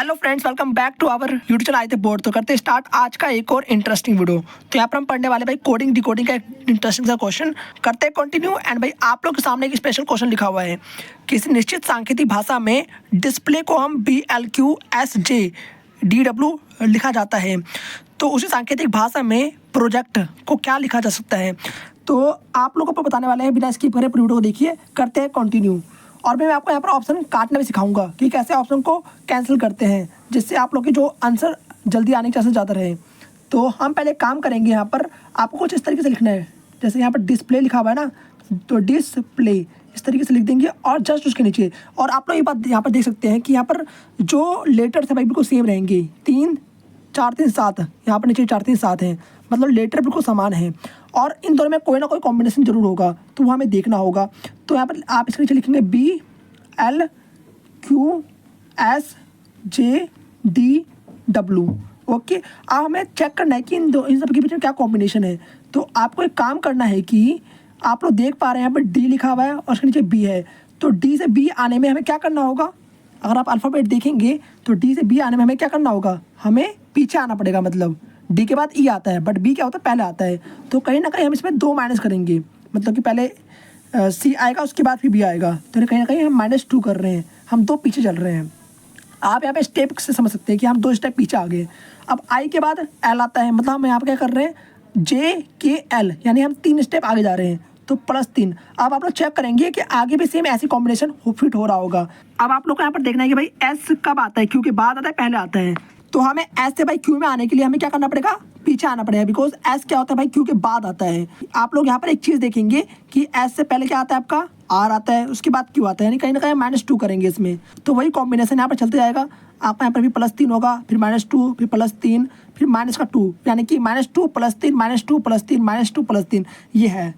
Hello friends, welcome back to our YouTube channel Aditya board. तो करते start आज का एक और इंटरेस्टिंग वीडियो। तो यहाँ पर हम पढ़ने वाले भाई कोडिंग डिकोडिंग का एक इंटरेस्टिंग सा क्वेश्चन करते हैं कंटिन्यू। एंड भाई आप लोग के सामने एक स्पेशल क्वेश्चन लिखा हुआ है। किसी निश्चित सांकेतिक भाषा में डिस्प्ले को हम BLQSJDW लिखा जाता है, तो उसी सांकेतिक भाषा में प्रोजेक्ट को क्या लिखा जा सकता है। तो आप लोगों को बताने वाले हैं, बिना स्किप करे पूरी वीडियो को देखिए। करते हैं कंटिन्यू। और मैं आपको यहाँ पर ऑप्शन काटना भी सिखाऊंगा कि कैसे ऑप्शन को कैंसिल करते हैं, जिससे आप लोग की जो आंसर जल्दी आने के चांसेस ज़्यादा रहे। तो हम पहले काम करेंगे। यहाँ पर आपको कुछ इस तरीके से लिखना है, जैसे यहाँ पर डिस्प्ले लिखा हुआ है ना, तो डिस्प्ले इस तरीके से लिख देंगे और जस्ट उसके नीचे। और आप लोग ये बात यहाँ पर देख सकते हैं कि यहाँ पर जो लेटर्स है भाई बिल्कुल सेम रहेंगे। 3 4 3 7, यहाँ पर नीचे 4 3 7 हैं, मतलब लेटर बिल्कुल समान है। और इन दोनों में कोई ना कोई कॉम्बिनेशन जरूर होगा, तो वो हमें देखना होगा। तो यहाँ पर आप इसके नीचे लिखेंगे BLQSJDW। ओके, अब हमें चेक करना है कि इन सब के बीच में क्या कॉम्बिनेशन है। तो आपको एक काम करना है कि आप लोग देख पा रहे हैं यहाँ पर D लिखा हुआ है और उसके नीचे B है। तो D से B आने में हमें क्या करना होगा। अगर आप अल्फ़ाबेट देखेंगे तो D से B आने में हमें क्या करना होगा, हमें पीछे आना पड़ेगा। मतलब D के बाद E आता है, बट B क्या होता है, पहले आता है। तो कहीं ना कहीं हम इसमें 2 माइनस करेंगे, मतलब कि पहले C आएगा उसके बाद फिर B आएगा। तो कहीं ना कहीं हम -2 कर रहे हैं, हम 2 पीछे चल रहे हैं। आप यहाँ पे स्टेप से समझ सकते हैं कि हम 2 स्टेप पीछे आ गए। अब I के बाद L आता है, मतलब हम यहाँ पर क्या कर रहे हैं, JKL, यानी हम 3 स्टेप आगे जा रहे हैं। तो +3। अब आप लोग चेक करेंगे कि आगे भी सेम ऐसी कॉम्बिनेशन फिट हो रहा होगा। अब आप लोग को यहाँ पर देखना है कि भाई S कब आता है, Q के बाद आता है पहले आता है। तो हमें S से भाई Q में आने के लिए हमें क्या करना पड़ेगा, पीछे आना पड़ेगा, बिकॉज S क्या होता है भाई Q के बाद आता है। आप लोग यहाँ पर एक चीज़ देखेंगे कि S से पहले क्या आता है, आपका R आता है, उसके बाद Q आता है, यानी कहीं ना कहीं -2 करेंगे इसमें। तो वही कॉम्बिनेशन यहाँ पर चलते जाएगा। आपका यहाँ पर भी +3 होगा, फिर -2, फिर +3, फिर -2, यानी कि -2 +3 -2 +3 -2 +3 ये है।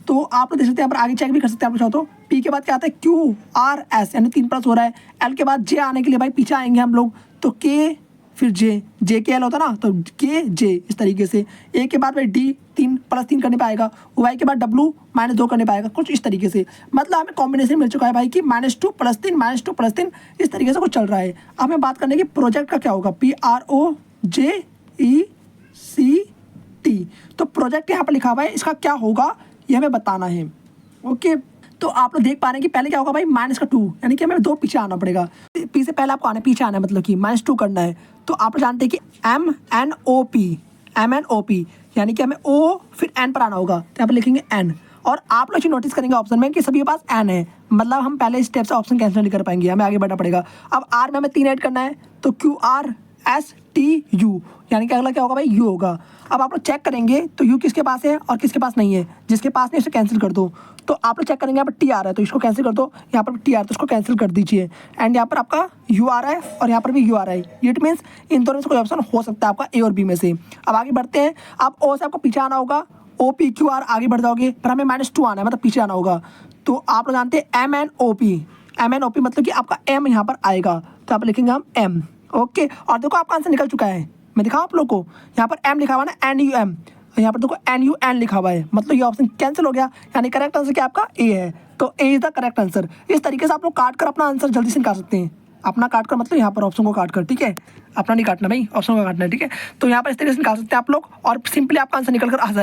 तो आप लोग देख सकते हैं, यहाँ पर आगे चेक भी कर सकते हैं आप लोग चाहो तो। P के बाद क्या आता है, QRS, यानी 3 प्लस हो रहा है। L के बाद J आने के लिए भाई पीछे आएंगे हम लोग, तो K फिर JKL होता ना, तो KJ इस तरीके से। A के बाद भाई D 3 +3 करने पाएगा, Y के बाद W -2 करने पाएगा, कुछ इस तरीके से। मतलब हमें कॉम्बिनेशन मिल चुका है भाई कि -2 +3 -2 +3 इस तरीके से कुछ चल रहा है। अब हमें बात करने की प्रोजेक्ट का क्या होगा, PROJECT। तो प्रोजेक्ट यहाँ पर लिखा हुआ है, इसका क्या होगा ये हमें बताना है। ओके, तो आप लोग देख पा रहे हैं कि पहले क्या होगा भाई, -2, यानी कि हमें 2 पीछे आना पड़ेगा। P से पहले आपको आना पीछे आना है, मतलब कि -2 करना है। तो आप जानते हैं कि MNOP, यानी कि हमें O फिर N पर आना होगा, तो यहाँ पर लिखेंगे N। और आप लोग नोटिस करेंगे ऑप्शन में कि सभी के पास N है, मतलब हम पहले स्टेप से ऑप्शन कैंसिल नहीं कर पाएंगे, हमें आगे बढ़ना पड़ेगा। अब R में हमें 3 ऐड करना है, तो QRSTU, यानी कि अगला क्या होगा भाई, U होगा। अब आप लोग चेक करेंगे तो U किसके पास है और किसके पास नहीं है। जिसके पास नहीं उसे कैंसिल कर दो। तो आप लोग चेक करेंगे, यहाँ पर T आ रहा है तो इसको कैंसिल कर दो, यहाँ पर T आ रहा है तो उसको कैंसिल कर दीजिए। एंड यहाँ पर आपका U आ रहा है और यहाँ पर भी U आ रहा है। इट मीन्स इन दोनों में से कोई ऑप्शन हो सकता है आपका A और B में से। अब आगे बढ़ते हैं। आप O से आपको पीछे आना होगा, OPQR आगे बढ़ जाओगे, पर हमें -2 आना है, मतलब पीछे आना होगा। तो आप लोग जानते हैं MNOP मतलब कि आपका M यहाँ पर आएगा, तो आप लिखेंगे हम M। ओके, और देखो आपका आंसर निकल चुका है, मैं दिखाऊं आप लोग को। यहाँ पर M लिखा हुआ है ना, NUM, यहाँ पर देखो NUN लिखा हुआ है, मतलब ये ऑप्शन कैंसिल हो गया। यानी करेक्ट आंसर क्या आपका A है, तो A is the correct answer. इस तरीके से आप लोग काट कर अपना आंसर जल्दी से निकाल सकते हैं। अपना काट कर मतलब यहाँ पर ऑप्शन को काट कर, ठीक है, अपना नहीं काटना भाई, ऑप्शन को काटना है, ठीक है। तो यहाँ पर इस तरीके से निकाल सकते हैं आप लोग, और सिंपली आपका आंसर निकल कर आ जाएगा।